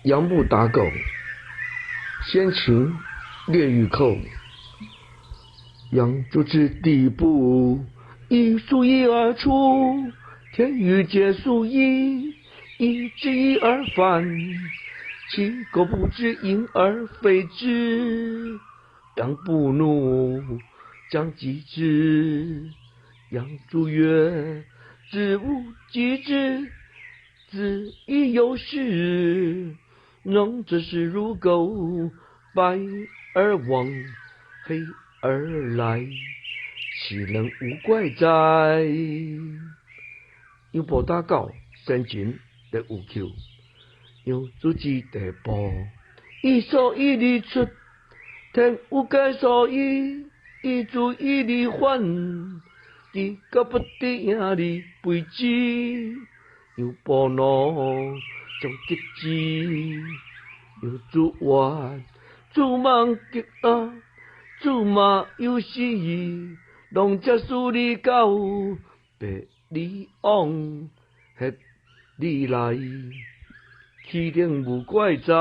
杨步打狗，先秦列御寇。杨朱之地步，一数一而出，天与皆数一，一之一而反，其狗不知因而非之。杨步怒，将击之。杨朱曰：子无击之，子亦有事。农之事如狗，白而亡，黑而来，其能无怪哉？杨步打狗，先秦列御寇。杨朱之地步，一数一而出，天有皆数一，一足一而还，地狗不得赢而背之。杨步怒，将击之。杨朱曰：子mang極惡，子馬有死矣。農者數而狗，白而亡，黑而來，其能無怪哉？